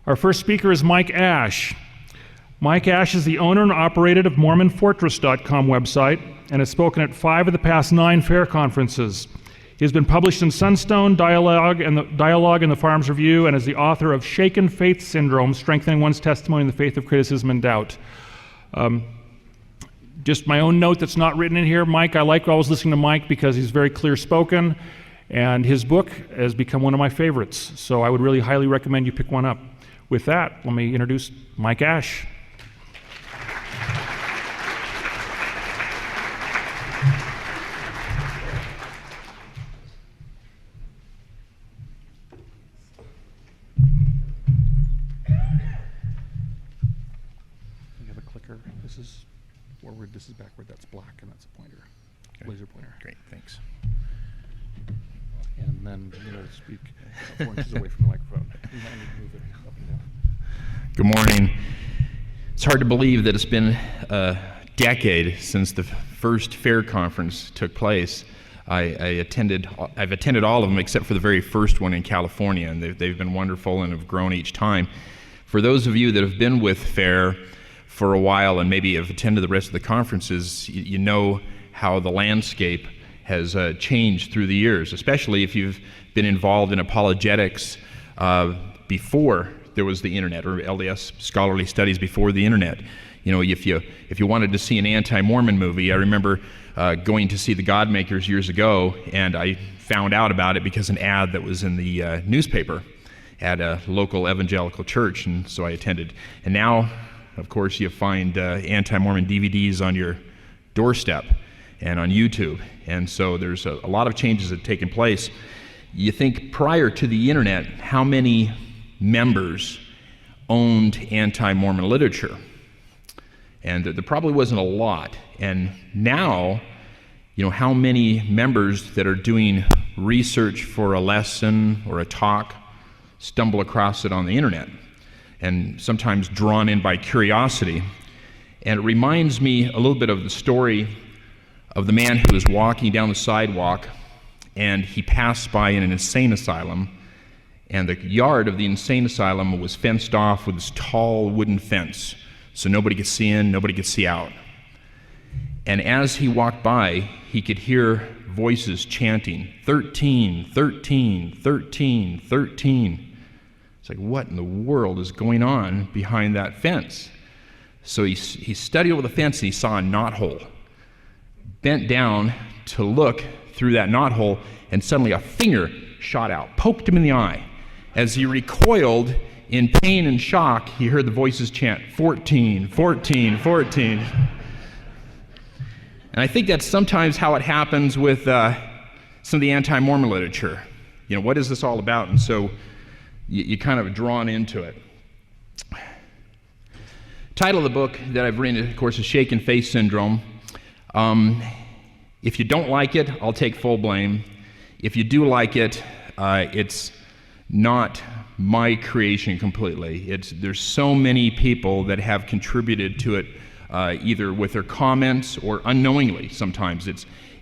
Our first speaker is Mike Ash. Mike Ash is the owner and operator of MormonFortress.com website and has spoken at 5 of the past 9 fair conferences. He has been published in Sunstone, Dialogue, and the Farms Review, and is the author of Shaken Faith Syndrome, Strengthening One's Testimony in the Faith of Criticism and Doubt. Just my own note that's not written in here, Mike, I like always listening to Mike because he's very clear-spoken, and his book has become one of my favorites, so I would really highly recommend you pick one up. With that, let me introduce Mike Ash. This is forward, this is backward, that's black, and that's a pointer, laser pointer. Great, thanks. And then speak 4 inches away from the microphone. You might need to move it up and down. Good morning. It's hard to believe that it's been a decade since the first fair conference took place. I've attended all of them except for the very first one in California, and they've been wonderful and have grown each time. For those of you that have been with fair for a while and maybe have attended the rest of the conferences, you know how the landscape has changed through the years, especially if you've been involved in apologetics before there was the internet, or LDS scholarly studies before the internet. You know, if you wanted to see an anti-Mormon movie, I remember going to see The Godmakers years ago, and I found out about it because an ad that was in the newspaper at a local evangelical church, and so I attended. And now, of course, you find anti-Mormon DVDs on your doorstep and on YouTube. And so there's a lot of changes that have taken place. You think prior to the internet, how many members owned anti-Mormon literature? And there probably wasn't a lot. And now, how many members that are doing research for a lesson or a talk stumble across it on the internet, and sometimes drawn in by curiosity. And it reminds me a little bit of the story of the man who was walking down the sidewalk, and he passed by in an insane asylum, and the yard of the insane asylum was fenced off with this tall wooden fence, so nobody could see in, nobody could see out. And as he walked by, he could hear voices chanting, 13, 13, 13, 13. It's like, what in the world is going on behind that fence? So he studied over the fence and he saw a knothole. Bent down to look through that knothole, and suddenly a finger shot out, poked him in the eye. As he recoiled in pain and shock, he heard the voices chant, 14, 14, 14. And I think that's sometimes how it happens with some of the anti-Mormon literature. What is this all about? And so you kind of drawn into it. Title of the book that I've written, of course, is Shaken Faith Syndrome. If you don't like it, I'll take full blame. If you do like it, it's not my creation completely. There's so many people that have contributed to it, either with their comments or unknowingly sometimes.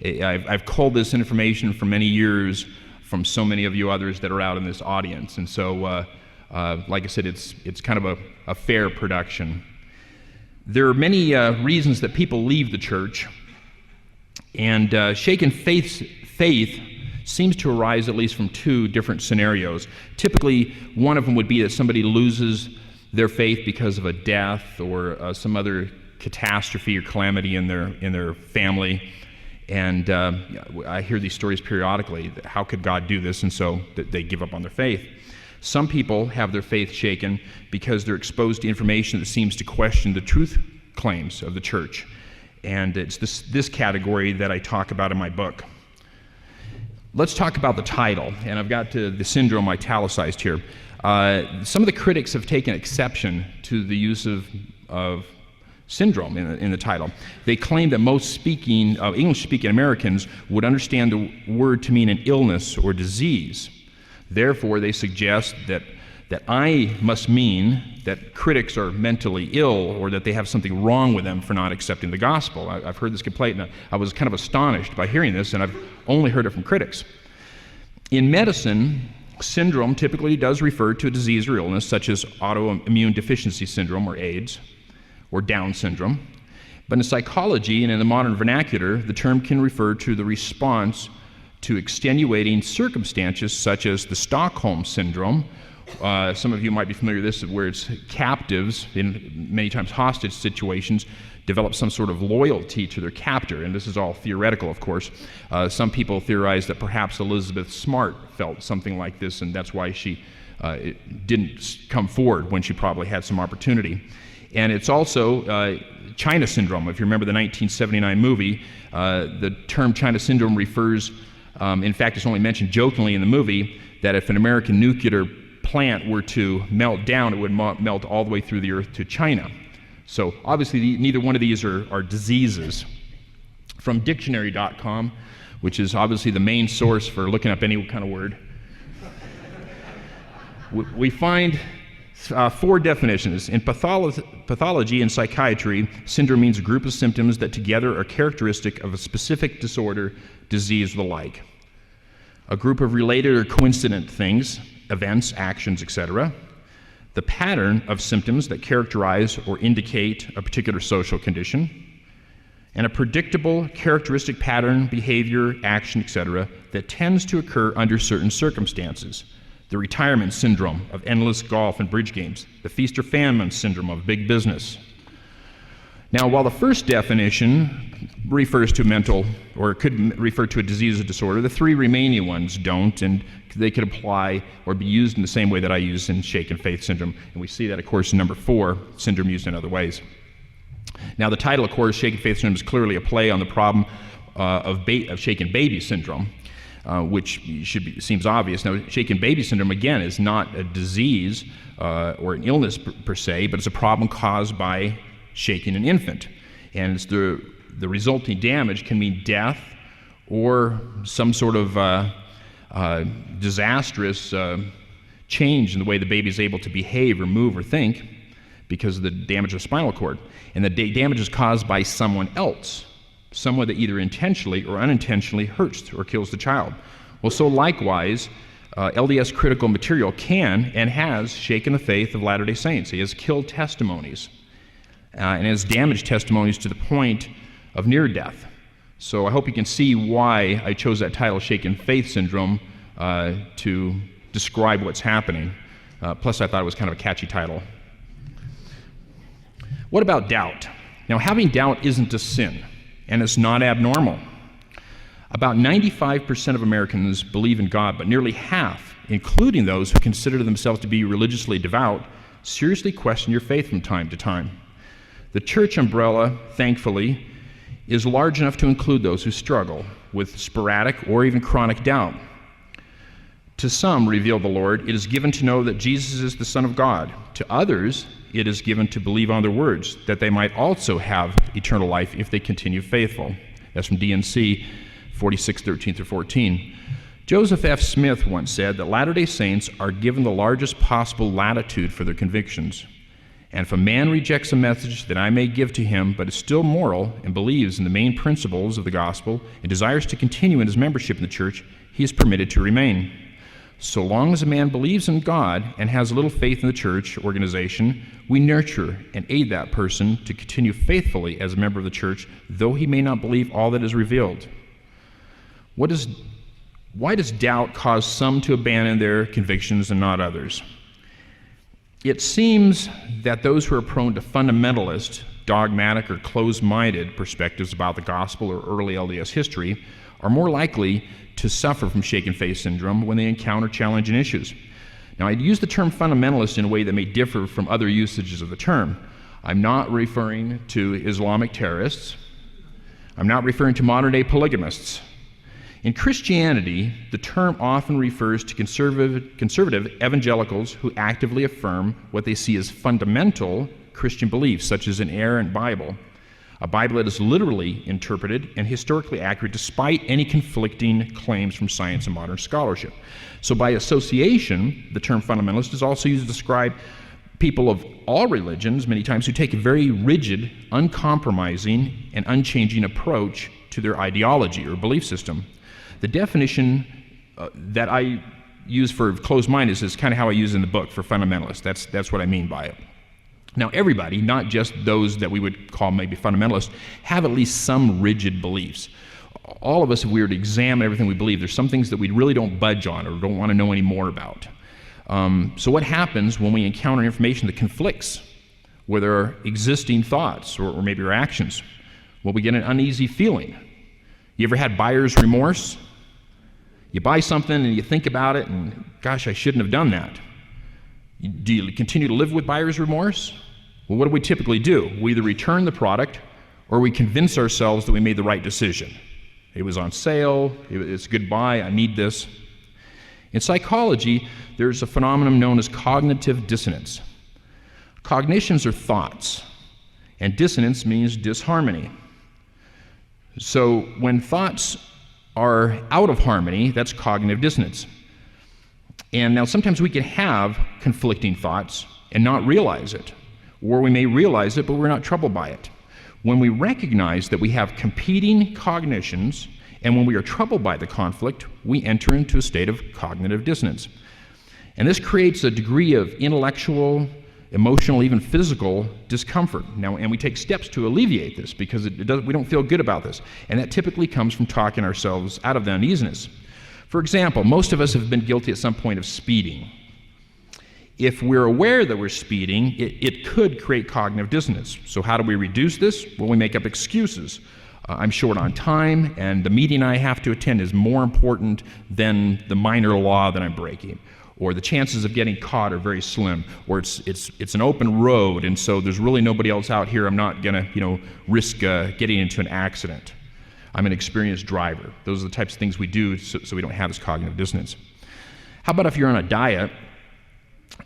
I've culled this information for many years from so many of you others that are out in this audience. And so, like I said, it's kind of a fair production. There are many reasons that people leave the church, and shaken faith seems to arise at least from 2 different scenarios. Typically, one of them would be that somebody loses their faith because of a death or some other catastrophe or calamity in their family. And I hear these stories periodically. How could God do this? And so they give up on their faith. Some people have their faith shaken because they're exposed to information that seems to question the truth claims of the church. And it's this category that I talk about in my book. Let's talk about the title. And I've got the syndrome italicized here. Some of the critics have taken exception to the use of syndrome in the title. They claim that most English-speaking Americans would understand the word to mean an illness or disease. Therefore, they suggest that I must mean that critics are mentally ill or that they have something wrong with them for not accepting the gospel. I've heard this complaint, and I was kind of astonished by hearing this, and I've only heard it from critics. In medicine, Syndrome typically does refer to a disease or illness such as autoimmune deficiency syndrome or AIDS or Down syndrome. But in psychology and in the modern vernacular, the term can refer to the response to extenuating circumstances such as the Stockholm syndrome. Some of you might be familiar with this, where it's captives, in many times hostage situations, develop some sort of loyalty to their captor, and this is all theoretical, of course. Some people theorize that perhaps Elizabeth Smart felt something like this, and that's why she didn't come forward when she probably had some opportunity. And it's also China syndrome. If you remember the 1979 movie, the term China syndrome refers, in fact, it's only mentioned jokingly in the movie, that if an American nuclear plant were to melt down, it would melt all the way through the earth to China. So obviously neither one of these are diseases. From dictionary.com, which is obviously the main source for looking up any kind of word, we find 4 definitions. In pathology and psychiatry, syndrome means a group of symptoms that together are characteristic of a specific disorder, disease, or the like. A group of related or coincident things, events, actions, etc. The pattern of symptoms that characterize or indicate a particular social condition, and a predictable, characteristic pattern, behavior, action, etc., that tends to occur under certain circumstances. The retirement syndrome of endless golf and bridge games, the feast or famine syndrome of big business. Now, while the first definition refers to mental, or could refer to a disease or disorder, the 3 remaining ones don't, and they could apply or be used in the same way that I use in shaken faith syndrome. And we see that, of course, in number 4, syndrome used in other ways. Now, the title, of course, shaken faith syndrome, is clearly a play on the problem of shaken baby syndrome, which seems obvious. Now, shaken baby syndrome, again, is not a disease or an illness per se, but it's a problem caused by shaking an infant. And it's the resulting damage can mean death or some sort of disastrous change in the way the baby is able to behave or move or think because of the damage of the spinal cord. And the damage is caused by someone else, someone that either intentionally or unintentionally hurts or kills the child. Well, so likewise, LDS critical material can and has shaken the faith of Latter-day Saints. He has killed testimonies and has damaged testimonies to the point of near death. So I hope you can see why I chose that title, Shaken Faith Syndrome, to describe what's happening. Plus, I thought it was kind of a catchy title. What about doubt? Now, having doubt isn't a sin, and it's not abnormal. About 95% of Americans believe in God, but nearly half, including those who consider themselves to be religiously devout, seriously question your faith from time to time. The church umbrella, thankfully, is large enough to include those who struggle with sporadic or even chronic doubt. To some, revealed the Lord, it is given to know that Jesus is the Son of God. To others, it is given to believe on their words, that they might also have eternal life if they continue faithful. That's from D&C 46:13-14. Joseph F. Smith once said that Latter-day Saints are given the largest possible latitude for their convictions. And if a man rejects a message that I may give to him, but is still moral and believes in the main principles of the gospel and desires to continue in his membership in the church, he is permitted to remain. So long as a man believes in God and has little faith in the church organization, we nurture and aid that person to continue faithfully as a member of the church, though he may not believe all that is revealed. Why does doubt cause some to abandon their convictions and not others? It seems that those who are prone to fundamentalist, dogmatic, or closed-minded perspectives about the gospel or early LDS history are more likely to suffer from shaken faith syndrome when they encounter challenging issues. Now, I'd use the term fundamentalist in a way that may differ from other usages of the term. I'm not referring to Islamic terrorists. I'm not referring to modern-day polygamists. In Christianity, the term often refers to conservative evangelicals who actively affirm what they see as fundamental Christian beliefs, such as an inerrant Bible, a Bible that is literally interpreted and historically accurate despite any conflicting claims from science and modern scholarship. So by association, the term fundamentalist is also used to describe people of all religions, many times, who take a very rigid, uncompromising, and unchanging approach to their ideology or belief system. The definition that I use for closed-mindedness is kind of how I use in the book for fundamentalists. That's what I mean by it. Now, everybody, not just those that we would call maybe fundamentalists, have at least some rigid beliefs. All of us, if we were to examine everything we believe, there's some things that we really don't budge on or don't want to know any more about. So what happens when we encounter information that conflicts with our existing thoughts or maybe our actions? Well, we get an uneasy feeling. You ever had buyer's remorse? You buy something and you think about it and, gosh, I shouldn't have done that. Do you continue to live with buyer's remorse? Well, what do we typically do? We either return the product or we convince ourselves that we made the right decision. It was on sale, it's a good buy, I need this. In psychology, there's a phenomenon known as cognitive dissonance. Cognitions are thoughts, and dissonance means disharmony. So when thoughts are out of harmony, that's cognitive dissonance. And now sometimes we can have conflicting thoughts and not realize it, or we may realize it, but we're not troubled by it. When we recognize that we have competing cognitions, and when we are troubled by the conflict, we enter into a state of cognitive dissonance. And this creates a degree of intellectual, emotional, even physical discomfort. Now, and we take steps to alleviate this because we don't feel good about this. And that typically comes from talking ourselves out of the uneasiness. For example, most of us have been guilty at some point of speeding. If we're aware that we're speeding, it could create cognitive dissonance. So how do we reduce this? Well, we make up excuses. I'm short on time, and the meeting I have to attend is more important than the minor law that I'm breaking. Or the chances of getting caught are very slim. Or it's an open road, and so there's really nobody else out here. I'm not going to risk getting into an accident. I'm an experienced driver. Those are the types of things we do so we don't have this cognitive dissonance. How about if you're on a diet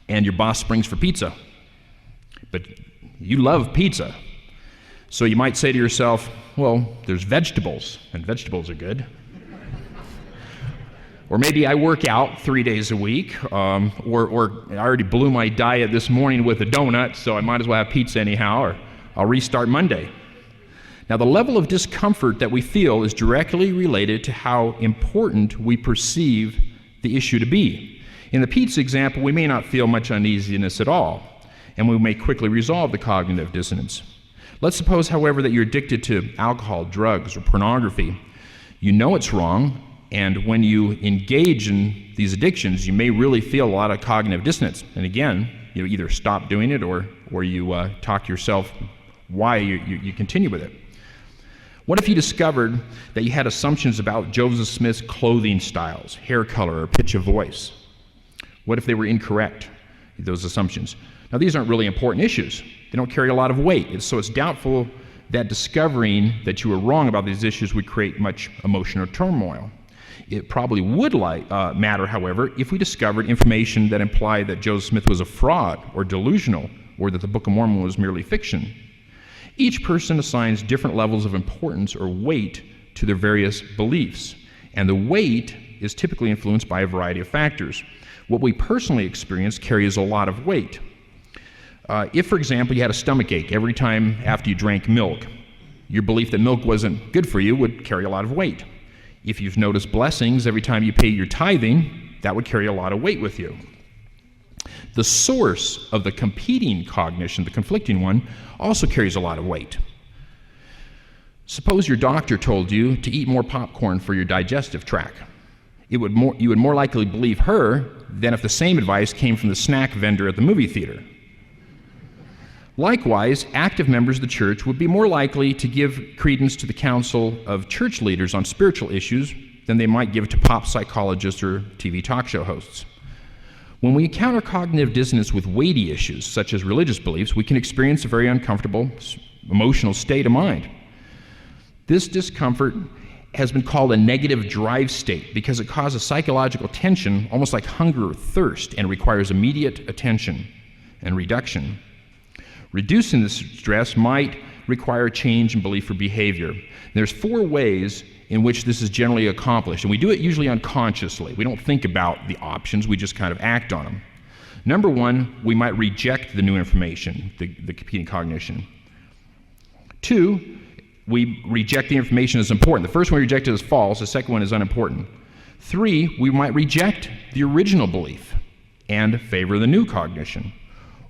and your boss springs for pizza, but you love pizza? So you might say to yourself, well, there's vegetables, and vegetables are good. Or maybe I work out 3 days a week, or I already blew my diet this morning with a donut, so I might as well have pizza anyhow, or I'll restart Monday. Now, the level of discomfort that we feel is directly related to how important we perceive the issue to be. In the pizza example, we may not feel much uneasiness at all, and we may quickly resolve the cognitive dissonance. Let's suppose, however, that you're addicted to alcohol, drugs, or pornography. You know it's wrong, and when you engage in these addictions, you may really feel a lot of cognitive dissonance. And again, you either stop doing it or you talk yourself why you continue with it. What if you discovered that you had assumptions about Joseph Smith's clothing styles, hair color, or pitch of voice? What if they were incorrect, those assumptions? Now, these aren't really important issues. They don't carry a lot of weight, so it's doubtful that discovering that you were wrong about these issues would create much emotional turmoil. It probably would matter, however, if we discovered information that implied that Joseph Smith was a fraud or delusional, or that the Book of Mormon was merely fiction. Each person assigns different levels of importance or weight to their various beliefs, and the weight is typically influenced by a variety of factors. What we personally experience carries a lot of weight. If, for example, you had a stomach ache every time after you drank milk, your belief that milk wasn't good for you would carry a lot of weight. If you've noticed blessings every time you pay your tithing, that would carry a lot of weight with you. The source of the competing cognition, the conflicting one, also carries a lot of weight. Suppose your doctor told you to eat more popcorn for your digestive tract. You would more likely believe her than if the same advice came from the snack vendor at the movie theater. Likewise, active members of the church would be more likely to give credence to the counsel of church leaders on spiritual issues than they might give to pop psychologists or TV talk show hosts. When we encounter cognitive dissonance with weighty issues, such as religious beliefs, we can experience a very uncomfortable emotional state of mind. This discomfort has been called a negative drive state because it causes psychological tension, almost like hunger or thirst, and requires immediate attention and reduction. Reducing this stress might require a change in belief or behavior. There's 4 ways in which this is generally accomplished, and we do it usually unconsciously. We don't think about the options, we just kind of act on them. Number 1, we might reject the new information, the competing cognition. 2, we reject the information as important. The first one we reject as false, the second one is unimportant. 3, we might reject the original belief and favor the new cognition.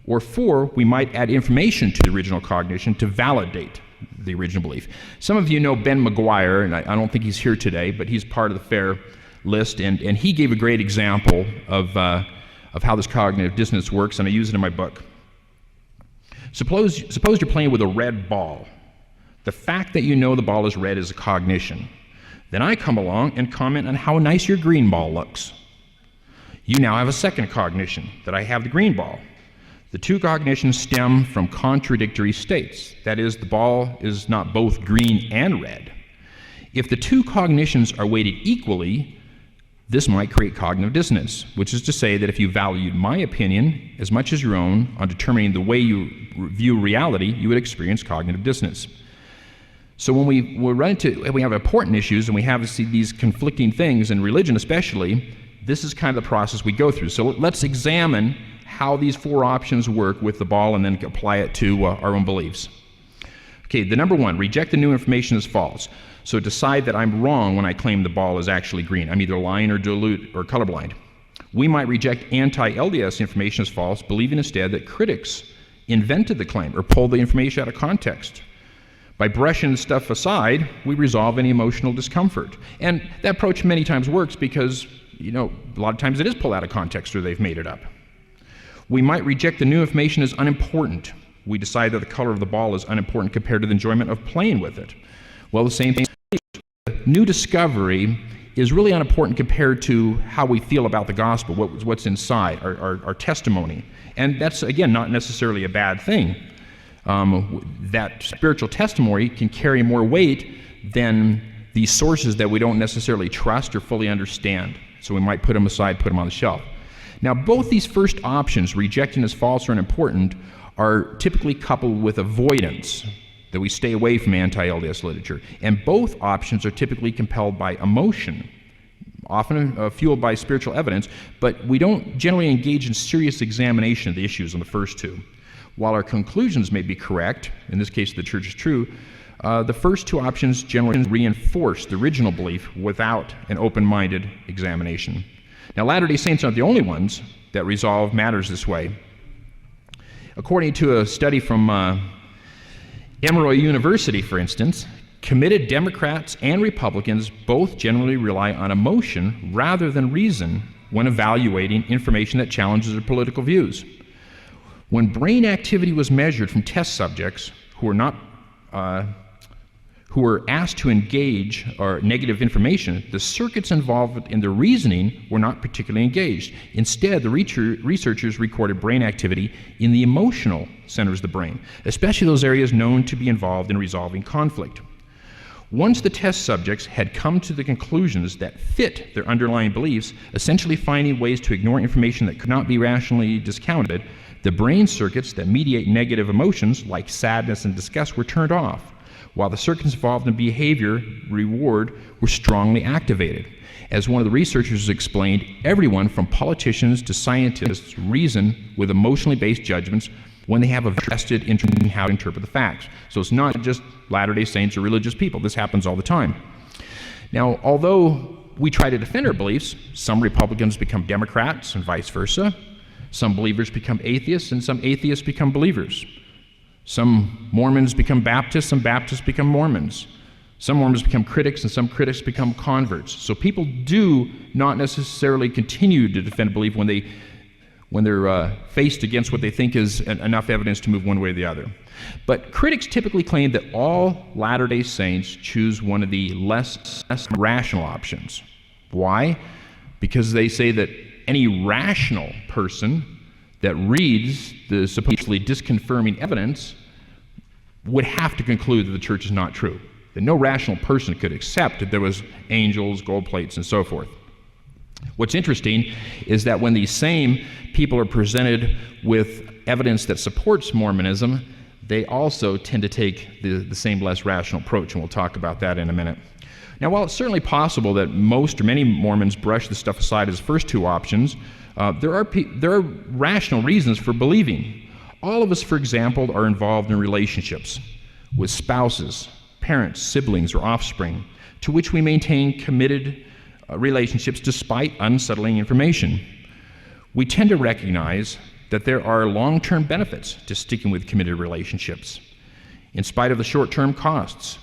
Or 4, we might add information to the original cognition to validate the original belief. Some of you know Ben McGuire, and I don't think he's here today, but he's part of the FAIR list, and he gave a great example of how this cognitive dissonance works, and I use it in my book. Suppose you're playing with a red ball. The fact that you know the ball is red is a cognition. Then I come along and comment on how nice your green ball looks. You now have a second cognition, that I have the green ball. The two cognitions stem from contradictory states. That is, the ball is not both green and red. If the two cognitions are weighted equally, this might create cognitive dissonance, which is to say that if you valued my opinion as much as your own on determining the way you view reality, you would experience cognitive dissonance. So when we have important issues and we have these conflicting things, in religion especially, this is kind of the process we go through. So let's examine how these 4 options work with the ball and then apply it to our own beliefs. Okay, the number 1, reject the new information as false. So decide that I'm wrong when I claim the ball is actually green. I'm either lying or colorblind. We might reject anti-LDS information as false, believing instead that critics invented the claim or pulled the information out of context. By brushing stuff aside, we resolve any emotional discomfort. And that approach many times works because, a lot of times it is pulled out of context or they've made it up. We might reject the new information as unimportant. We decide that the color of the ball is unimportant compared to the enjoyment of playing with it. Well, the same thing. New discovery is really unimportant compared to how we feel about the gospel, what's inside, our testimony. And that's, again, not necessarily a bad thing. That spiritual testimony can carry more weight than these sources that we don't necessarily trust or fully understand. So we might put them aside, put them on the shelf. Now, both these first options, rejecting as false or unimportant, are typically coupled with avoidance, that we stay away from anti-LDS literature. And both options are typically compelled by emotion, often fueled by spiritual evidence, but we don't generally engage in serious examination of the issues on the first two. While our conclusions may be correct, in this case the church is true, the first 2 options generally reinforce the original belief without an open-minded examination. Now, Latter-day Saints aren't the only ones that resolve matters this way. According to a study from Emory University, for instance, committed Democrats and Republicans both generally rely on emotion rather than reason when evaluating information that challenges their political views. When brain activity was measured from test subjects who were asked to engage negative information, the circuits involved in the reasoning were not particularly engaged. Instead, the researchers recorded brain activity in the emotional centers of the brain, especially those areas known to be involved in resolving conflict. Once the test subjects had come to the conclusions that fit their underlying beliefs, essentially finding ways to ignore information that could not be rationally discounted, the brain circuits that mediate negative emotions like sadness and disgust were turned off, while the circuits involved in behavior reward were strongly activated. As one of the researchers explained, everyone from politicians to scientists reason with emotionally based judgments when they have a vested interest in how to interpret the facts. So it's not just Latter-day Saints or religious people. This happens all the time. Now, although we try to defend our beliefs, some Republicans become Democrats and vice versa. Some believers become atheists and some atheists become believers. Some Mormons become Baptists, some Baptists become Mormons. Some Mormons become critics, and some critics become converts. So people do not necessarily continue to defend a belief when they're faced against what they think is enough evidence to move one way or the other. But critics typically claim that all Latter-day Saints choose one of the less rational options. Why? Because they say that any rational person that reads the supposedly disconfirming evidence would have to conclude that the church is not true. That no rational person could accept that there was angels, gold plates, and so forth. What's interesting is that when these same people are presented with evidence that supports Mormonism, they also tend to take the same less rational approach, and we'll talk about that in a minute. Now, while it's certainly possible that most or many Mormons brush this stuff aside as first 2 options, there are rational reasons for believing. All of us, for example, are involved in relationships with spouses, parents, siblings, or offspring, to which we maintain committed relationships despite unsettling information. We tend to recognize that there are long-term benefits to sticking with committed relationships. In spite of the short-term costs,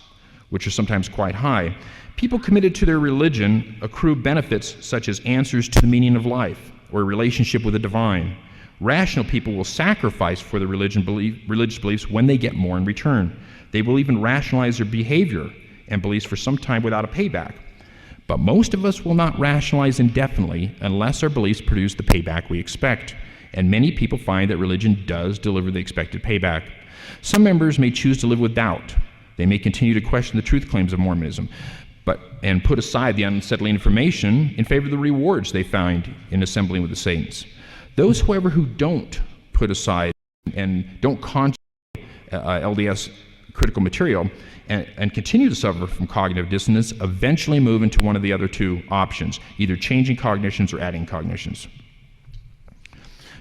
which are sometimes quite high, people committed to their religion accrue benefits such as answers to the meaning of life or a relationship with the divine. Rational people will sacrifice for their religious beliefs when they get more in return. They will even rationalize their behavior and beliefs for some time without a payback. But most of us will not rationalize indefinitely unless our beliefs produce the payback we expect. And many people find that religion does deliver the expected payback. Some members may choose to live with doubt. They may continue to question the truth claims of Mormonism, and put aside the unsettling information in favor of the rewards they find in assembling with the saints. Those, however, who don't put aside and don't contemplate LDS critical material and continue to suffer from cognitive dissonance eventually move into one of the other two options, either changing cognitions or adding cognitions.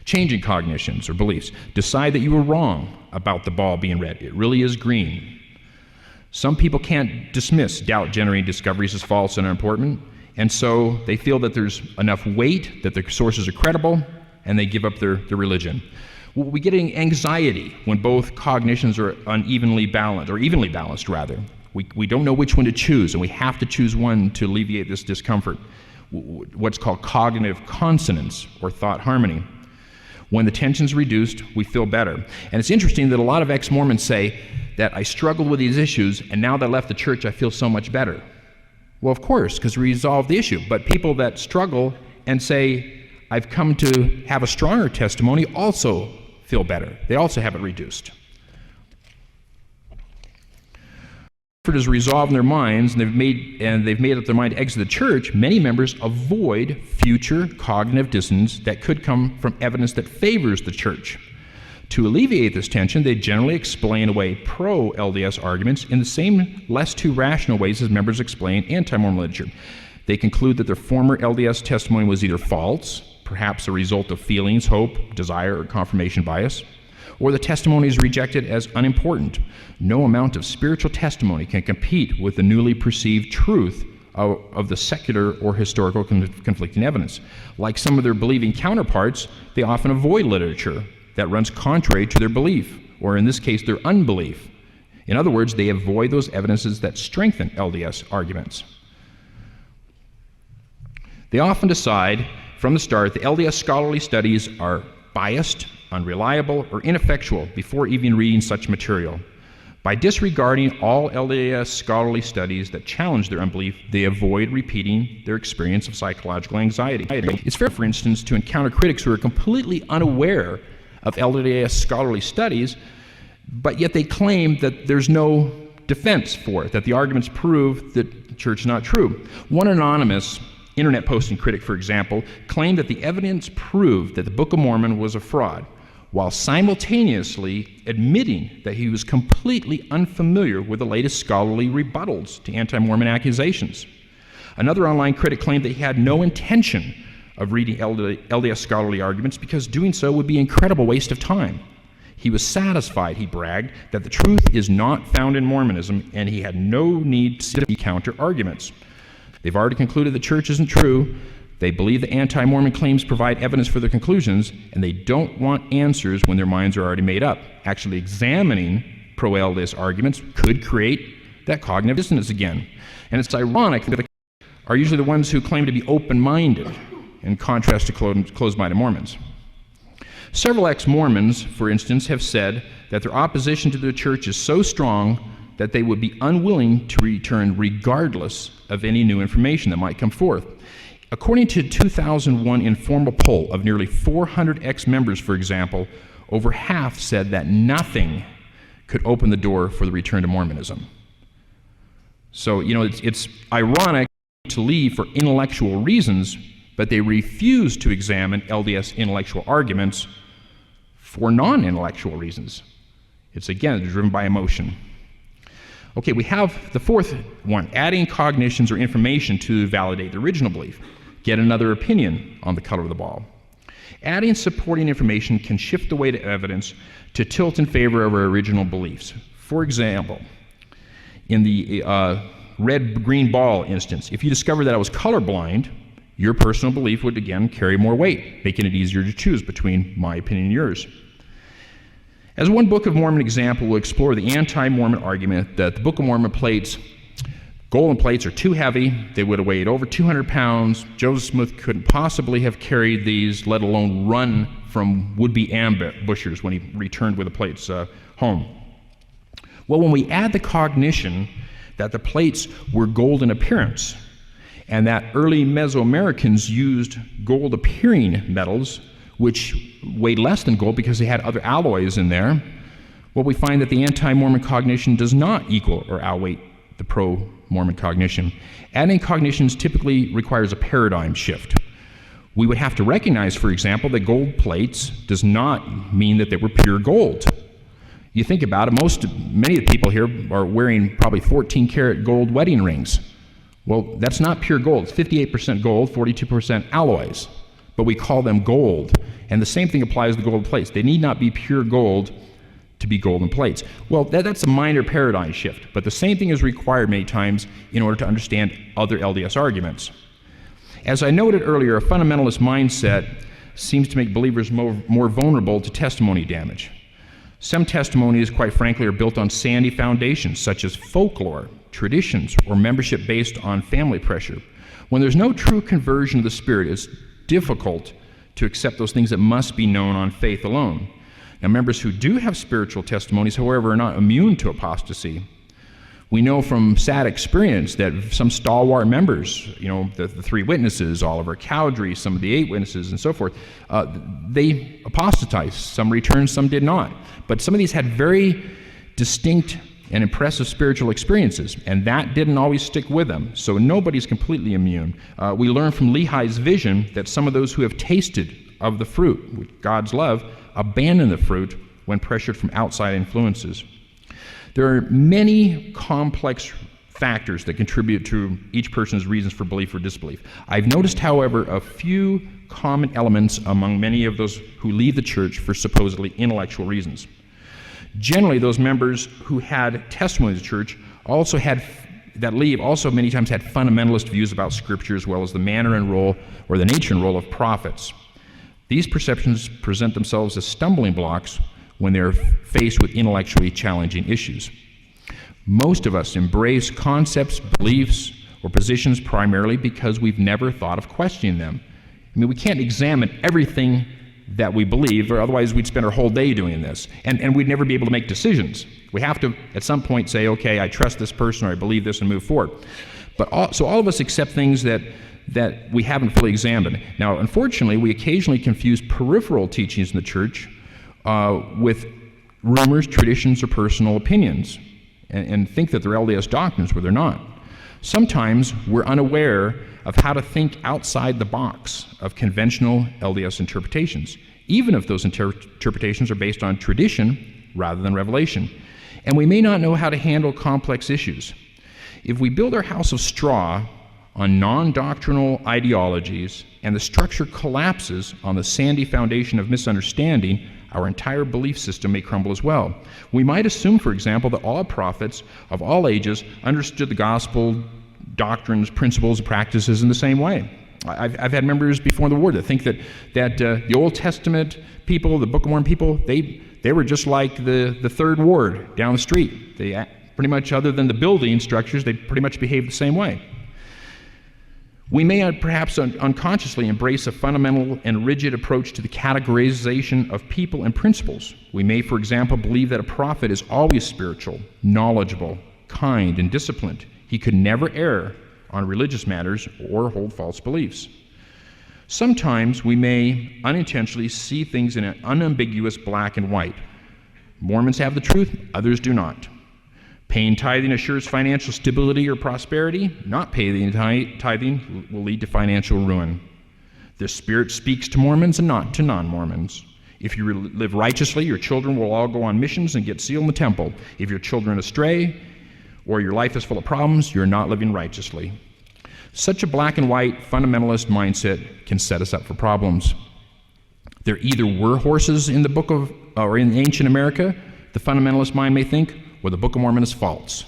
Changing cognitions or beliefs. Decide that you were wrong about the ball being red. It really is green. Some people can't dismiss doubt-generating discoveries as false and unimportant, and so they feel that there's enough weight, that their sources are credible, and they give up their religion. We get anxiety when both cognitions are unevenly balanced, or evenly balanced rather. We don't know which one to choose, and we have to choose one to alleviate this discomfort. What's called cognitive consonance, or thought harmony. When the tension's reduced, we feel better. And it's interesting that a lot of ex-Mormons say that I struggled with these issues, and now that I left the church, I feel so much better. Well, of course, because we resolved the issue. But people that struggle and say, I've come to have a stronger testimony, also feel better. They also have it reduced. It is resolved in their minds, and they've made up their mind to exit the church. Many members avoid future cognitive dissonance that could come from evidence that favors the church. To alleviate this tension, they generally explain away pro-LDS arguments in the same less too rational ways as members explain anti-Mormon literature. They conclude that their former LDS testimony was either false, perhaps a result of feelings, hope, desire, or confirmation bias, or the testimony is rejected as unimportant. No amount of spiritual testimony can compete with the newly perceived truth of the secular or historical conflicting evidence. Like some of their believing counterparts, they often avoid literature that runs contrary to their belief, or in this case, their unbelief. In other words, they avoid those evidences that strengthen LDS arguments. They often decide from the start that LDS scholarly studies are biased, unreliable, or ineffectual before even reading such material. By disregarding all LDS scholarly studies that challenge their unbelief, they avoid repeating their experience of psychological anxiety. It's fair, for instance, to encounter critics who are completely unaware of LDS scholarly studies, but yet they claim that there's no defense for it, that the arguments prove that the church is not true. One anonymous internet posting critic, for example, claimed that the evidence proved that the Book of Mormon was a fraud, while simultaneously admitting that he was completely unfamiliar with the latest scholarly rebuttals to anti-Mormon accusations. Another online critic claimed that he had no intention of reading LDS scholarly arguments because doing so would be an incredible waste of time. He was satisfied, he bragged, that the truth is not found in Mormonism, and he had no need to counter arguments. They've already concluded the church isn't true. They believe the anti-Mormon claims provide evidence for their conclusions, and they don't want answers when their minds are already made up. Actually, examining pro-LDS arguments could create that cognitive dissonance again. And it's ironic that are usually the ones who claim to be open-minded, in contrast to closed-minded Mormons. Several ex-Mormons, for instance, have said that their opposition to the church is so strong that they would be unwilling to return regardless of any new information that might come forth. According to a 2001 informal poll of nearly 400 ex-members, for example, over half said that nothing could open the door for the return to Mormonism. So, it's ironic to leave for intellectual reasons, but they refuse to examine LDS intellectual arguments for non-intellectual reasons. It's, again, driven by emotion. Okay, we have the fourth one, adding cognitions or information to validate the original belief. Get another opinion on the color of the ball. Adding supporting information can shift the weight of evidence to tilt in favor of our original beliefs. For example, in the red-green ball instance. If you discovered that I was colorblind, your personal belief would again carry more weight, making it easier to choose between my opinion and yours. As one Book of Mormon example, we'll explore the anti-Mormon argument that the Book of Mormon plates, golden plates, are too heavy. They would have weighed over 200 pounds. Joseph Smith couldn't possibly have carried these, let alone run from would-be ambushers when he returned with the plates home. Well, when we add the cognition that the plates were gold in appearance, and that early Mesoamericans used gold-appearing metals, which weighed less than gold because they had other alloys in there, well, we find that the anti-Mormon cognition does not equal or outweigh the pro-Mormon cognition. Adding cognitions typically requires a paradigm shift. We would have to recognize, for example, that gold plates does not mean that they were pure gold. You think about it, many of the people here are wearing probably 14-karat gold wedding rings. Well, that's not pure gold. It's 58% gold, 42% alloys. But we call them gold. And the same thing applies to gold plates. They need not be pure gold to be golden plates. Well, that's a minor paradigm shift. But the same thing is required many times in order to understand other LDS arguments. As I noted earlier, a fundamentalist mindset seems to make believers more vulnerable to testimony damage. Some testimonies, quite frankly, are built on sandy foundations, such as folklore, traditions, or membership based on family pressure. When there's no true conversion of the Spirit, it's difficult to accept those things that must be known on faith alone. Now, members who do have spiritual testimonies, however, are not immune to apostasy. We know from sad experience that some stalwart members, the three witnesses, Oliver Cowdery, some of the 8 witnesses, and so forth, they apostatized. Some returned, some did not. But some of these had very distinct and impressive spiritual experiences, and that didn't always stick with them. So nobody's completely immune. We learn from Lehi's vision that some of those who have tasted of the fruit, with God's love, abandon the fruit when pressured from outside influences. There are many complex factors that contribute to each person's reasons for belief or disbelief. I've noticed, however, a few common elements among many of those who leave the church for supposedly intellectual reasons. Generally, those members who had testimony of the church also many times had fundamentalist views about Scripture, as well as the manner and role or the nature and role of prophets. These perceptions present themselves as stumbling blocks when they're faced with intellectually challenging issues. Most of us embrace concepts, beliefs, or positions primarily because we've never thought of questioning them. I mean, we can't examine everything that we believe, or otherwise we'd spend our whole day doing this, and we'd never be able to make decisions. We have to, at some point, say, okay, I trust this person, or I believe this, and move forward. So all of us accept things that we haven't fully examined. Now, unfortunately, we occasionally confuse peripheral teachings in the church with rumors, traditions, or personal opinions, and think that they're LDS doctrines where they're not. Sometimes we're unaware of how to think outside the box of conventional LDS interpretations, even if those interpretations are based on tradition rather than revelation. And we may not know how to handle complex issues. If we build our house of straw on non-doctrinal ideologies and the structure collapses on the sandy foundation of misunderstanding, our entire belief system may crumble as well. We might assume, for example, that all prophets of all ages understood the gospel, doctrines, principles, and practices in the same way. I've had members before the war that think that the Old Testament people, the Book of Mormon people, they were just like the Third Ward down the street. They pretty much, other than the building structures, they pretty much behave the same way. We may perhaps unconsciously embrace a fundamental and rigid approach to the categorization of people and principles. We may, for example, believe that a prophet is always spiritual, knowledgeable, kind, and disciplined. He could never err on religious matters or hold false beliefs. Sometimes we may unintentionally see things in an unambiguous black and white. Mormons have the truth, others do not. Paying tithing assures financial stability or prosperity. Not paying tithing will lead to financial ruin. The Spirit speaks to Mormons and not to non-Mormons. If you live righteously, your children will all go on missions and get sealed in the temple. If your children astray or your life is full of problems, you're not living righteously. Such a black and white fundamentalist mindset can set us up for problems. There either were horses in the book of, or in ancient America, the fundamentalist mind may think, or the Book of Mormon is false.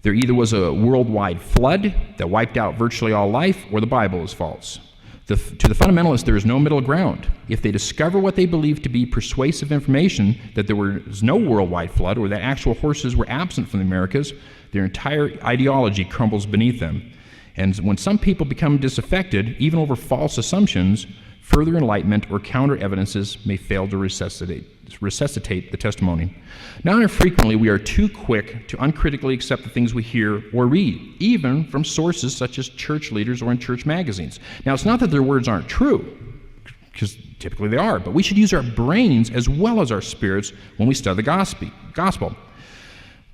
There either was a worldwide flood that wiped out virtually all life, or the Bible is false. To the fundamentalists, there is no middle ground. If they discover what they believe to be persuasive information, that there was no worldwide flood or that actual horses were absent from the Americas, their entire ideology crumbles beneath them. And when some people become disaffected, even over false assumptions, further enlightenment or counter evidences may fail to resuscitate the testimony. Not infrequently, we are too quick to uncritically accept the things we hear or read, even from sources such as church leaders or in church magazines. Now, it's not that their words aren't true, because typically they are, but we should use our brains as well as our spirits when we study the gospel.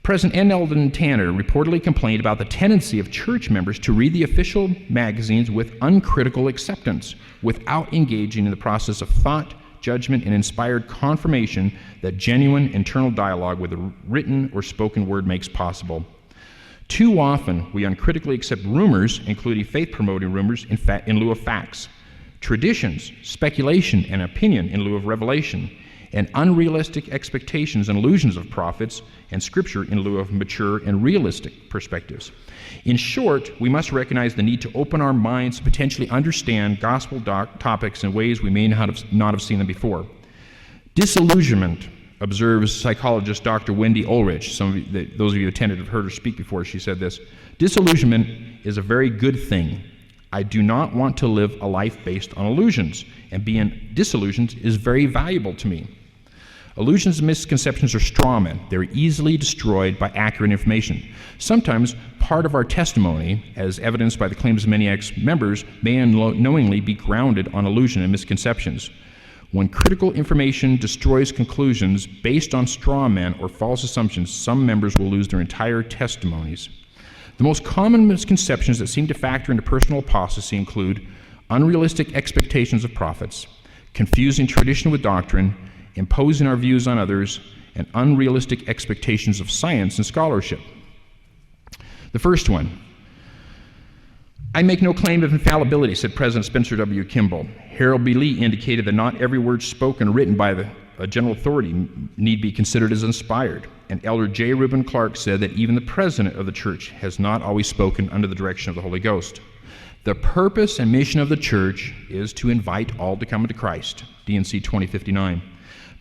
President N. Eldon Tanner reportedly complained about the tendency of church members to read the official magazines with uncritical acceptance, without engaging in the process of thought, judgment, and inspired confirmation that genuine internal dialogue with the written or spoken word makes possible. Too often, we uncritically accept rumors, including faith-promoting rumors, in lieu of facts, traditions, speculation, and opinion in lieu of revelation, and unrealistic expectations and illusions of prophets and Scripture in lieu of mature and realistic perspectives. In short, we must recognize the need to open our minds to potentially understand gospel topics in ways we may not have seen them before. Disillusionment, observes psychologist Dr. Wendy Ulrich. Those of you who attended have heard her speak before. She said this: "Disillusionment is a very good thing. I do not want to live a life based on illusions, and being disillusioned is very valuable to me. Illusions and misconceptions are straw men. They're easily destroyed by accurate information. Sometimes part of our testimony, as evidenced by the claims of many ex-members, may unknowingly be grounded on illusion and misconceptions. When critical information destroys conclusions based on straw men or false assumptions, some members will lose their entire testimonies. The most common misconceptions that seem to factor into personal apostasy include unrealistic expectations of prophets, confusing tradition with doctrine, imposing our views on others, and unrealistic expectations of science and scholarship." The first one: "I make no claim of infallibility," said President Spencer W. Kimball. Harold B. Lee indicated that not every word spoken or written by a general authority need be considered as inspired. And Elder J. Reuben Clark said that even the president of the church has not always spoken under the direction of the Holy Ghost. The purpose and mission of the church is to invite all to come into Christ, D&C 2059.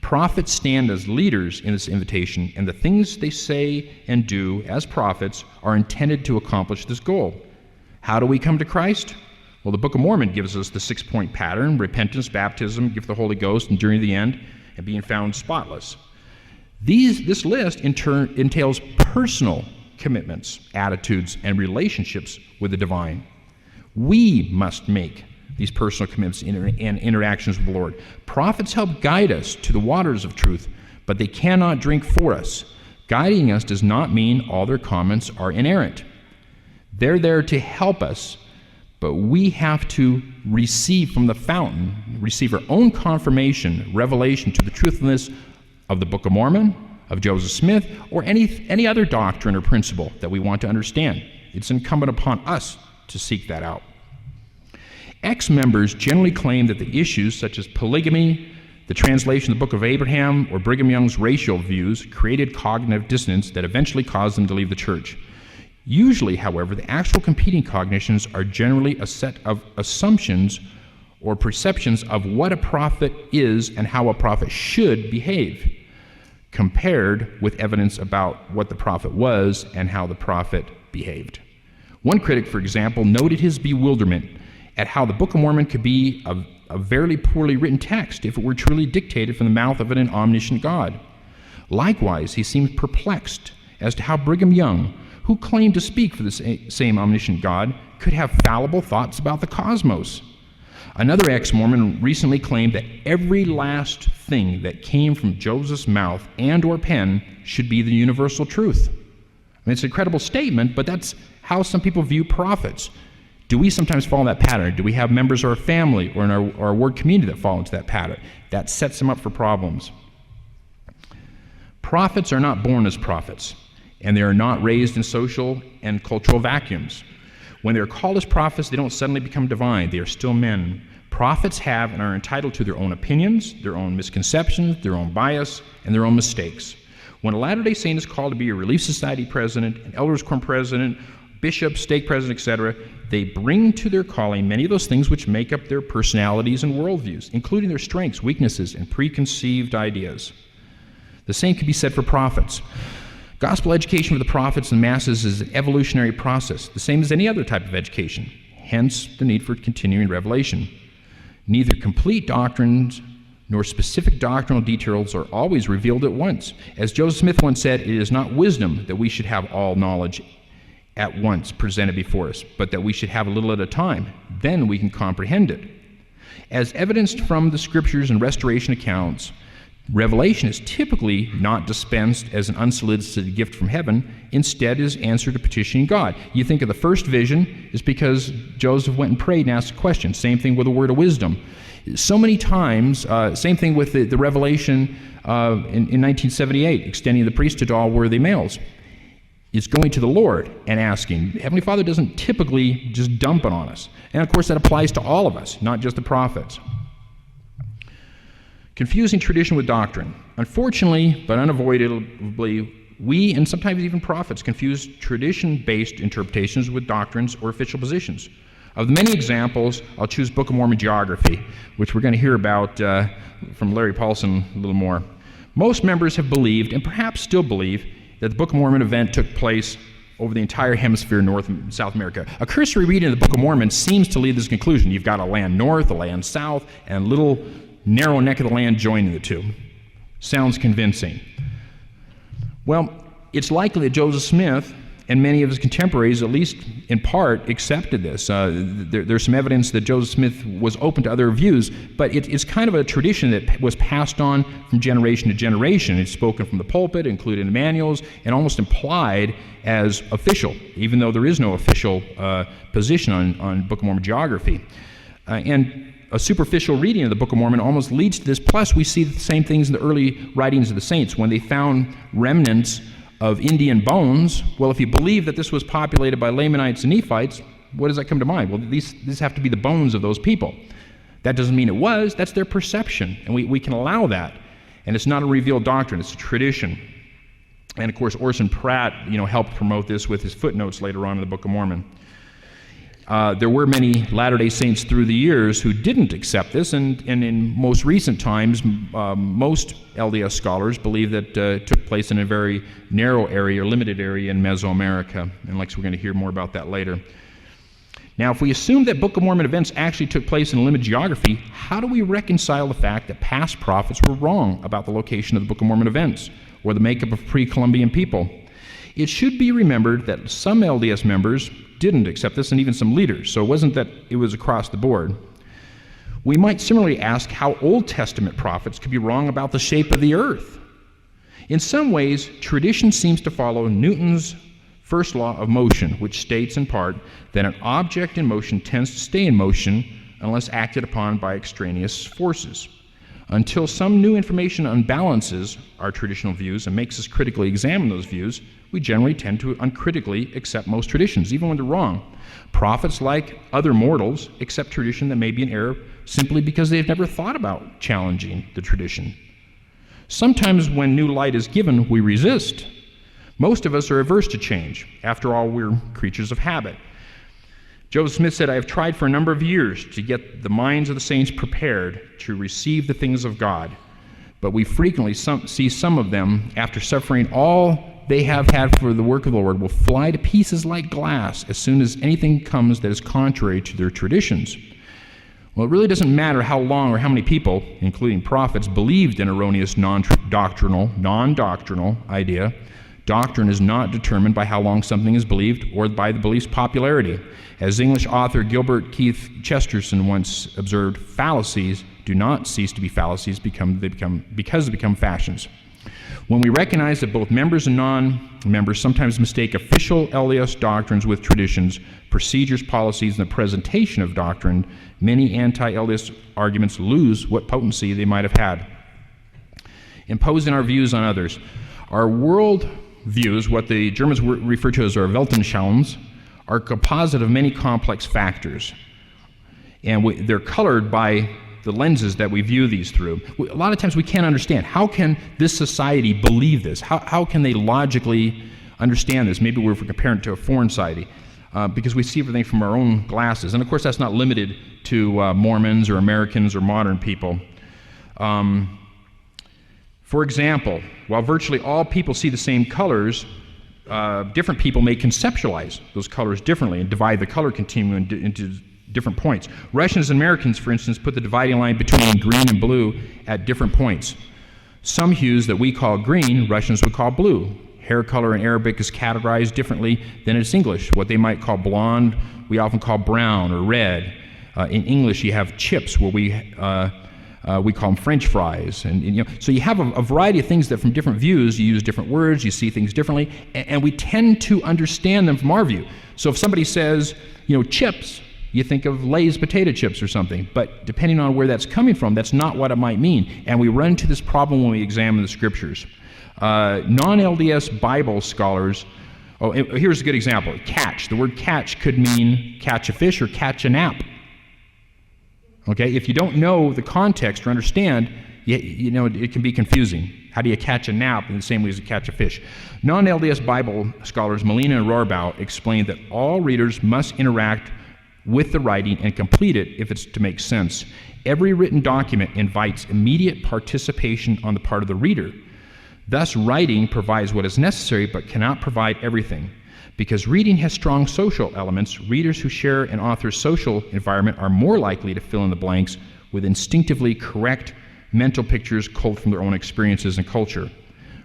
Prophets stand as leaders in this invitation, and the things they say and do as prophets are intended to accomplish this goal. How do we come to Christ? Well, the Book of Mormon gives us the 6-point pattern: repentance, baptism, gift of the Holy Ghost, and during the end, and being found spotless. This list in turn entails personal commitments, attitudes, and relationships with the divine. We must make these personal commitments and interactions with the Lord. Prophets help guide us to the waters of truth, but they cannot drink for us. Guiding us does not mean all their comments are inerrant. They're there to help us, but we have to receive from the fountain, receive our own confirmation, revelation to the truthfulness of the Book of Mormon, of Joseph Smith, or any other doctrine or principle that we want to understand. It's incumbent upon us to seek that out. Ex-members generally claim that the issues such as polygamy, the translation of the Book of Abraham, or Brigham Young's racial views created cognitive dissonance that eventually caused them to leave the church. Usually, however, the actual competing cognitions are generally a set of assumptions or perceptions of what a prophet is and how a prophet should behave, compared with evidence about what the prophet was and how the prophet behaved. One critic, for example, noted his bewilderment at how the Book of Mormon could be a very poorly written text if it were truly dictated from the mouth of an omniscient God. Likewise, he seemed perplexed as to how Brigham Young, who claimed to speak for the same omniscient God, could have fallible thoughts about the cosmos. Another ex-Mormon recently claimed that every last thing that came from Joseph's mouth and or pen should be the universal truth. I mean, it's an incredible statement, but that's how some people view prophets. Do we sometimes fall in that pattern? Do we have members of our family or in our ward community that fall into that pattern? That sets them up for problems. Prophets are not born as prophets, and they are not raised in social and cultural vacuums. When they are called as prophets, they don't suddenly become divine. They are still men. Prophets have and are entitled to their own opinions, their own misconceptions, their own bias, and their own mistakes. When a Latter-day Saint is called to be a Relief Society president, an Elders Quorum president, bishop, stake president, etc., they bring to their calling many of those things which make up their personalities and worldviews, including their strengths, weaknesses, and preconceived ideas. The same can be said for prophets. Gospel education for the prophets and masses is an evolutionary process, the same as any other type of education, hence the need for continuing revelation. Neither complete doctrines nor specific doctrinal details are always revealed at once. As Joseph Smith once said, it is not wisdom that we should have all knowledge at once presented before us, but that we should have a little at a time. Then we can comprehend it. As evidenced from the scriptures and restoration accounts, revelation is typically not dispensed as an unsolicited gift from heaven. Instead, is answer to petitioning God. You think of the first vision is because Joseph went and prayed and asked a question. Same thing with a word of wisdom. So many times, same thing with the revelation in 1978, extending the priesthood to all worthy males. It's going to the Lord and asking. Heavenly Father doesn't typically just dump it on us. And of course that applies to all of us, not just the prophets. Confusing tradition with doctrine. Unfortunately, but unavoidably, we and sometimes even prophets confuse tradition-based interpretations with doctrines or official positions. Of the many examples, I'll choose Book of Mormon geography, which we're going to hear about from Larry Paulson a little more. Most members have believed, and perhaps still believe, that the Book of Mormon event took place over the entire hemisphere, North and South America. A cursory reading of the Book of Mormon seems to lead this conclusion. You've got a land north, a land south, and a little narrow neck of the land joining the two. Sounds convincing. Well, it's likely that Joseph Smith and many of his contemporaries, at least in part, accepted this. There's some evidence that Joseph Smith was open to other views, but it's kind of a tradition that was passed on from generation to generation. It's spoken from the pulpit, included in manuals, and almost implied as official, even though there is no official position on Book of Mormon geography. And a superficial reading of the Book of Mormon almost leads to this. Plus, we see the same things in the early writings of the saints. When they found remnants of Indian bones, well, if you believe that this was populated by Lamanites and Nephites, what does that come to mind? Well, these have to be the bones of those people. That doesn't mean it was. That's their perception, and we can allow that. And it's not a revealed doctrine. It's a tradition. And, of course, Orson Pratt, helped promote this with his footnotes later on in the Book of Mormon. There were many Latter-day Saints through the years who didn't accept this, and in most recent times, most LDS scholars believe that it took place in a very narrow area, or limited area in Mesoamerica, and we're going to hear more about that later. Now, if we assume that Book of Mormon events actually took place in a limited geography, how do we reconcile the fact that past prophets were wrong about the location of the Book of Mormon events, or the makeup of pre-Columbian people? It should be remembered that some LDS members didn't accept this, and even some leaders, so it wasn't that it was across the board. We might similarly ask how Old Testament prophets could be wrong about the shape of the earth. In some ways, tradition seems to follow Newton's first law of motion, which states in part that an object in motion tends to stay in motion unless acted upon by extraneous forces. Until some new information unbalances our traditional views and makes us critically examine those views, we generally tend to uncritically accept most traditions, even when they're wrong. Prophets, like other mortals, accept tradition that may be in error simply because they've never thought about challenging the tradition. Sometimes when new light is given, we resist. Most of us are averse to change. After all, we're creatures of habit. Joseph Smith said, "I have tried for a number of years to get the minds of the saints prepared to receive the things of God, but we frequently see some of them, after suffering all they have had for the work of the Lord, will fly to pieces like glass as soon as anything comes that is contrary to their traditions." Well, it really doesn't matter how long or how many people, including prophets, believed in erroneous non-doctrinal idea. Doctrine is not determined by how long something is believed or by the belief's popularity. As English author Gilbert Keith Chesterton once observed, fallacies do not cease to be fallacies because they become fashions. When we recognize that both members and non-members sometimes mistake official LDS doctrines with traditions, procedures, policies, and the presentation of doctrine, many anti-LDS arguments lose what potency they might have had. Imposing our views on others. Our world views, what the Germans refer to as our Weltanschauungs, are a composite of many complex factors. And they're colored by the lenses that we view these through. A lot of times we can't understand. How can this society believe this? How can they logically understand this? Maybe we're comparing it to a foreign society. Because we see everything from our own glasses. And of course, that's not limited to Mormons or Americans or modern people. For example, while virtually all people see the same colors, different people may conceptualize those colors differently and divide the color continuum into different points. Russians and Americans, for instance, put the dividing line between green and blue at different points. Some hues that we call green, Russians would call blue. Hair color in Arabic is categorized differently than it's English. What they might call blonde, we often call brown or red. In English, you have chips, where we call them French fries. And so you have a variety of things that from different views, you use different words, you see things differently, and we tend to understand them from our view. So if somebody says, chips, you think of Lay's potato chips or something, but depending on where that's coming from, that's not what it might mean. And we run into this problem when we examine the scriptures. Non-LDS Bible scholars, here's a good example. Catch. The word catch could mean catch a fish or catch a nap. Okay, if you don't know the context or understand, it can be confusing. How do you catch a nap in the same way as you catch a fish? Non-LDS Bible scholars Molina and Rohrbaugh explain that all readers must interact with the writing and complete it if it's to make sense. Every written document invites immediate participation on the part of the reader. Thus, writing provides what is necessary but cannot provide everything. Because reading has strong social elements, readers who share an author's social environment are more likely to fill in the blanks with instinctively correct mental pictures culled from their own experiences and culture.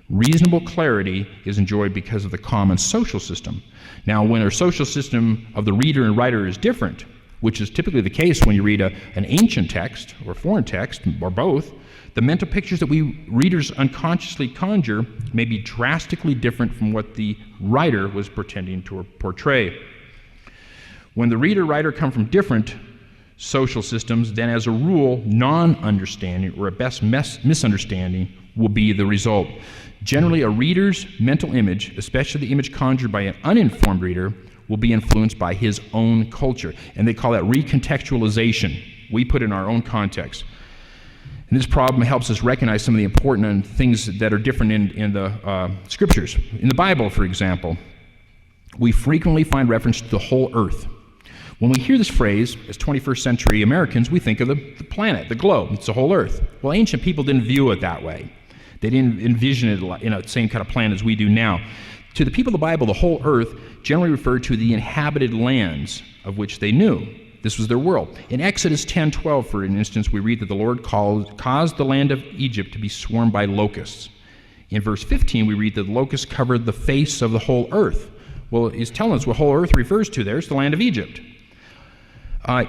Reasonable clarity is enjoyed because of the common social system. Now, when our social system of the reader and writer is different, which is typically the case when you read an ancient text or foreign text, or both, the mental pictures that we readers unconsciously conjure may be drastically different from what the writer was pretending to portray. When the reader-writer come from different social systems, then as a rule, non-understanding or at best misunderstanding will be the result. Generally, a reader's mental image, especially the image conjured by an uninformed reader, will be influenced by his own culture. And they call that recontextualization. We put in our own context. And this problem helps us recognize some of the important things that are different in the scriptures. In the Bible, for example, we frequently find reference to the whole earth. When we hear this phrase, as 21st century Americans, we think of the planet, the globe. It's the whole earth. Well, ancient people didn't view it that way. They didn't envision it in the same kind of plan as we do now. To the people of the Bible, the whole earth generally referred to the inhabited lands of which they knew. This was their world. In Exodus 10:12, for instance, we read that the Lord caused the land of Egypt to be swarmed by locusts. In verse 15, we read that the locusts covered the face of the whole earth. Well, he's telling us what whole earth refers to there. It's the land of Egypt.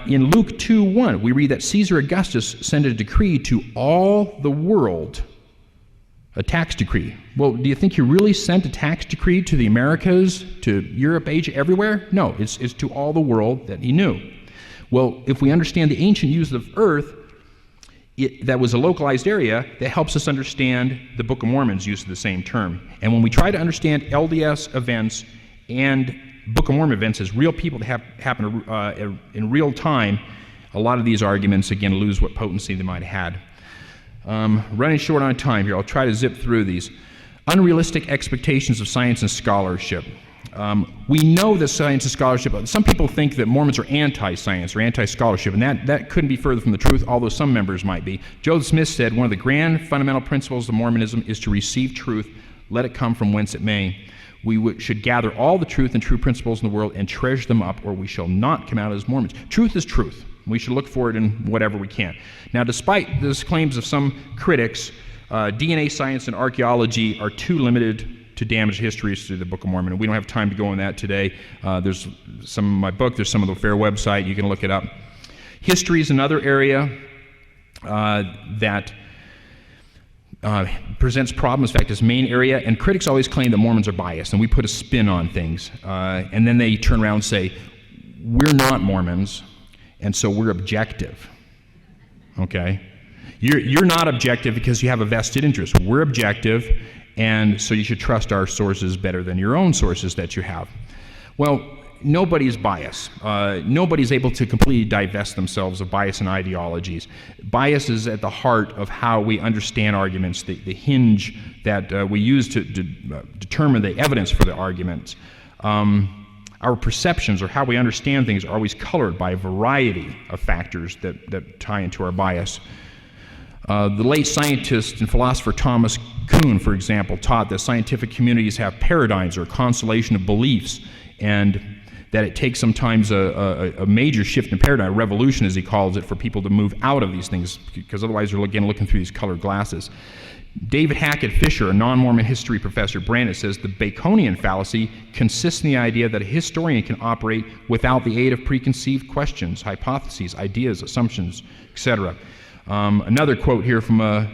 In Luke 2:1, we read that Caesar Augustus sent a decree to all the world, a tax decree. Well, do you think he really sent a tax decree to the Americas, to Europe, Asia, everywhere? No, it's to all the world that he knew. Well, if we understand the ancient use of earth, that was a localized area, that helps us understand the Book of Mormon's use of the same term. And when we try to understand LDS events and Book of Mormon events as real people that happen in real time, a lot of these arguments, again, lose what potency they might have had. Running short on time here, I'll try to zip through these. Unrealistic expectations of science and scholarship. We know that science and scholarship, some people think that Mormons are anti-science or anti-scholarship, and that couldn't be further from the truth, although some members might be. Joseph Smith said, one of the grand fundamental principles of Mormonism is to receive truth, let it come from whence it may. We should gather all the truth and true principles in the world and treasure them up, or we shall not come out as Mormons. Truth is truth. We should look for it in whatever we can. Now, despite the claims of some critics, DNA science and archaeology are too limited to damage histories through the Book of Mormon, and we don't have time to go on that today. There's some of my book, there's some of the Fair website, you can look it up. History is another area that presents problems. In fact, this main area, and critics always claim that Mormons are biased, and we put a spin on things. And then they turn around and say, we're not Mormons, and so we're objective. Okay? You're not objective because you have a vested interest. We're objective, and so you should trust our sources better than your own sources that you have. Well, nobody's biased. Nobody's able to completely divest themselves of bias and ideologies. Bias is at the heart of how we understand arguments, the hinge that we use to determine the evidence for the arguments. Our perceptions or how we understand things are always colored by a variety of factors that tie into our bias. The late scientist and philosopher Thomas Kuhn, for example, taught that scientific communities have paradigms or a constellation of beliefs, and that it takes sometimes a major shift in paradigm, a revolution as he calls it, for people to move out of these things, because otherwise they're again looking through these colored glasses. David Hackett Fisher, a non-Mormon history professor at Brandon, says the Baconian fallacy consists in the idea that a historian can operate without the aid of preconceived questions, hypotheses, ideas, assumptions, etc. Another quote here from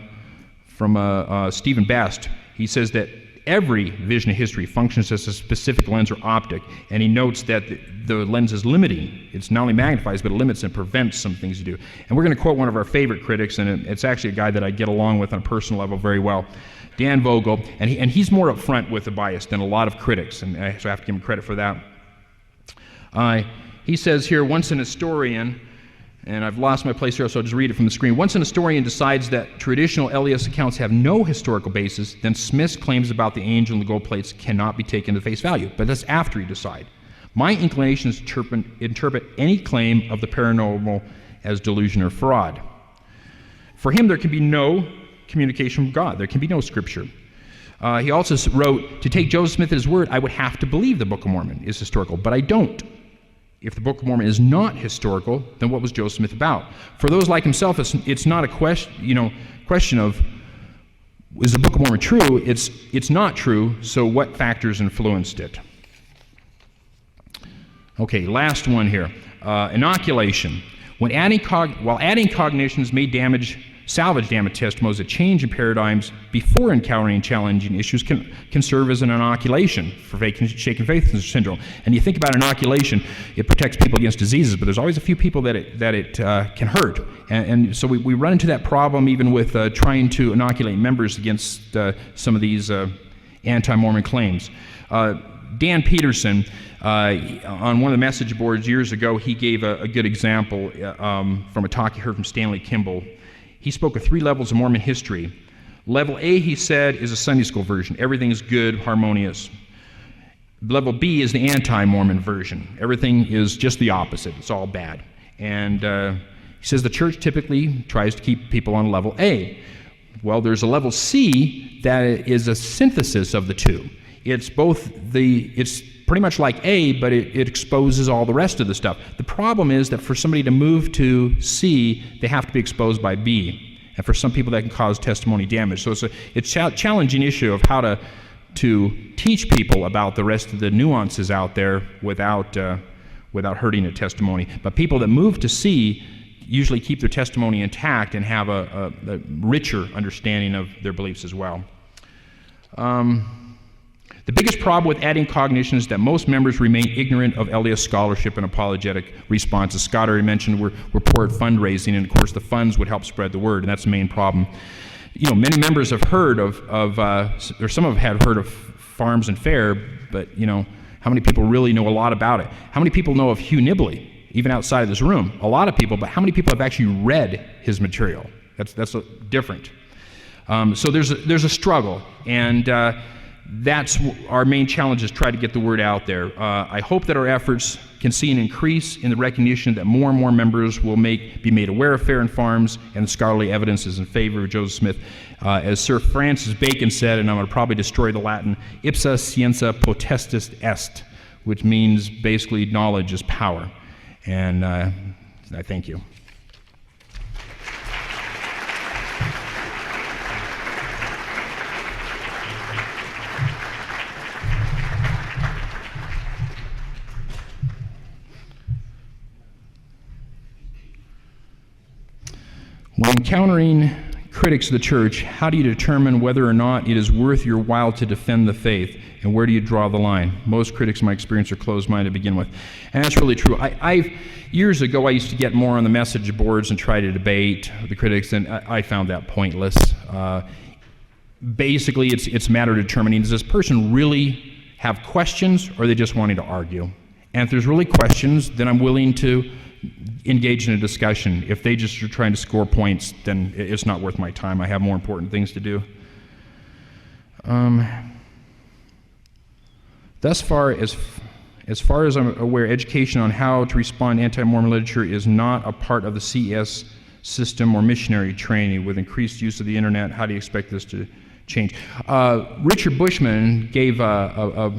Stephen Best. He says that every vision of history functions as a specific lens or optic, and he notes that the lens is limiting. It's not only magnifies, but it limits and prevents some things to do. And we're going to quote one of our favorite critics, and it's actually a guy that I get along with on a personal level very well, Dan Vogel, and he's more upfront with the bias than a lot of critics, and so I have to give him credit for that. He says here, once an historian, and I've lost my place here, so I'll just read it from the screen. Once an historian decides that traditional LDS accounts have no historical basis, then Smith's claims about the angel and the gold plates cannot be taken to face value. But that's after he decides. My inclination is to interpret any claim of the paranormal as delusion or fraud. For him, there can be no communication from God. There can be no scripture. He also wrote, to take Joseph Smith at his word, I would have to believe the Book of Mormon is historical, but I don't. If the Book of Mormon is not historical, then what was Joseph Smith about? For those like himself, it's not a question of, is the Book of Mormon true? It's not true, so what factors influenced it? Okay, last one here. Inoculation. While adding cognitions may salvage damaged testimonies, a change in paradigms before encountering challenging issues can serve as an inoculation for shaken faith syndrome. And you think about inoculation, it protects people against diseases, but there's always a few people that it can hurt. And so we run into that problem even with trying to inoculate members against some of these anti-Mormon claims. Dan Peterson, on one of the message boards years ago, he gave a good example from a talk he heard from Stanley Kimball. He spoke of 3 levels of Mormon history. Level A, he said, is a Sunday school version. Everything is good, harmonious. Level B is the anti-Mormon version. Everything is just the opposite. It's all bad. And he says the church typically tries to keep people on level A. Well, there's a level C that is a synthesis of the two. It's pretty much like A, but it exposes all the rest of the stuff. The problem is that for somebody to move to C, they have to be exposed by B. And for some people, that can cause testimony damage. So it's a challenging issue of how to teach people about the rest of the nuances out there without hurting a testimony. But people that move to C usually keep their testimony intact and have a richer understanding of their beliefs as well. The biggest problem with adding cognition is that most members remain ignorant of LDS scholarship and apologetic responses. Scott already mentioned we're poor at fundraising, and of course the funds would help spread the word, and that's the main problem. Many members have heard or some have heard of Farms and Fair, but how many people really know a lot about it? How many people know of Hugh Nibley, even outside of this room? A lot of people, but how many people have actually read his material? That's different. So there's a struggle, and that's our main challenge, is try to get the word out there. I hope that our efforts can see an increase in the recognition that more and more members will be made aware of Fair and Farms and the scholarly evidences in favor of Joseph Smith. As Sir Francis Bacon said, and I'm going to probably destroy the Latin, ipsa scientia potestas est, which means basically knowledge is power. And I thank you. When encountering critics of the church, how do you determine whether or not it is worth your while to defend the faith, and where do you draw the line? Most critics, in my experience, are closed-minded to begin with, and that's really true. Years ago, I used to get more on the message boards and try to debate the critics, and I found that pointless. Basically, it's a matter of determining, does this person really have questions, or are they just wanting to argue? And if there's really questions, then I'm willing to engage in a discussion. If they just are trying to score points, then it's not worth my time. I have more important things to do. Thus far as I'm aware, education on how to respond to anti-Mormon literature is not a part of the CES system or missionary training. With increased use of the internet, how do you expect this to change? Richard Bushman gave a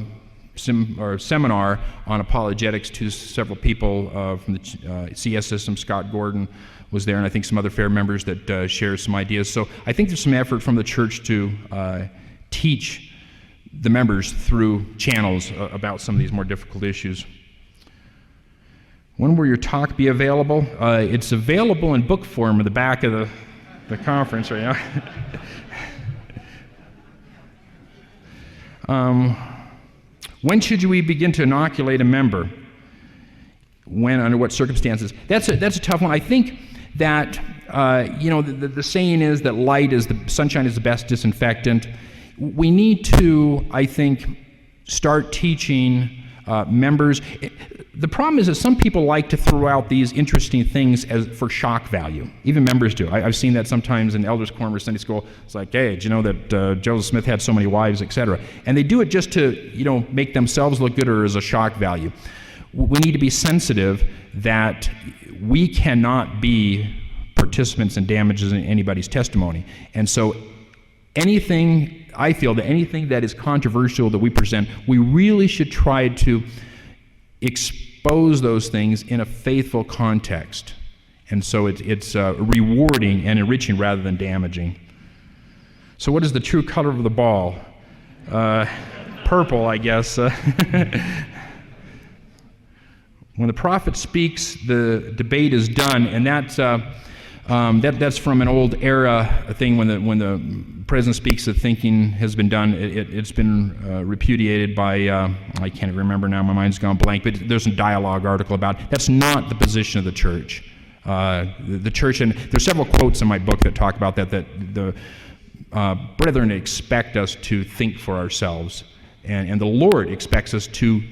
seminar on apologetics to several people from the CS system. Scott Gordon was there, and I think some other fair members that share some ideas. So I think there's some effort from the church to teach the members through channels about some of these more difficult issues. When will your talk be available? It's available in book form at the back of the conference right now. When should we begin to inoculate a member? When, under what circumstances? That's a tough one. I think that the saying is that sunshine is the best disinfectant. We need to, I think, start teaching members. The problem is that some people like to throw out these interesting things for shock value. Even members do. I've seen that sometimes in Elders' Quorum or Sunday School. It's like, hey, did you know that Joseph Smith had so many wives, etc. And they do it just to, make themselves look good or as a shock value. We need to be sensitive that we cannot be participants in damages in anybody's testimony. And so I feel that anything that is controversial that we present, we really should try to expose those things in a faithful context. And so it's rewarding and enriching rather than damaging. So what is the true color of the ball? Purple, I guess. When the prophet speaks, the debate is done, and that's from an old era thing. When the president speaks, the thinking has been done. It's been repudiated by I can't remember now. My mind's gone blank. But there's a dialogue article about it. That's not the position of the church. The church, and there's several quotes in my book that talk about that the brethren expect us to think for ourselves, and the Lord expects us to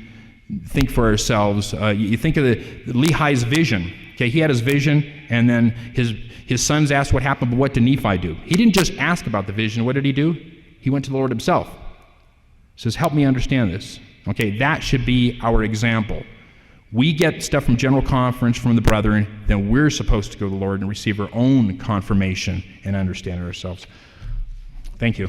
think for ourselves. You think of the Lehi's vision. Okay, he had his vision, and then his sons asked what happened, but what did Nephi do? He didn't just ask about the vision. What did he do? He went to the Lord himself. He says, help me understand this. Okay, that should be our example. We get stuff from General Conference, from the brethren, then we're supposed to go to the Lord and receive our own confirmation and understand it ourselves. Thank you.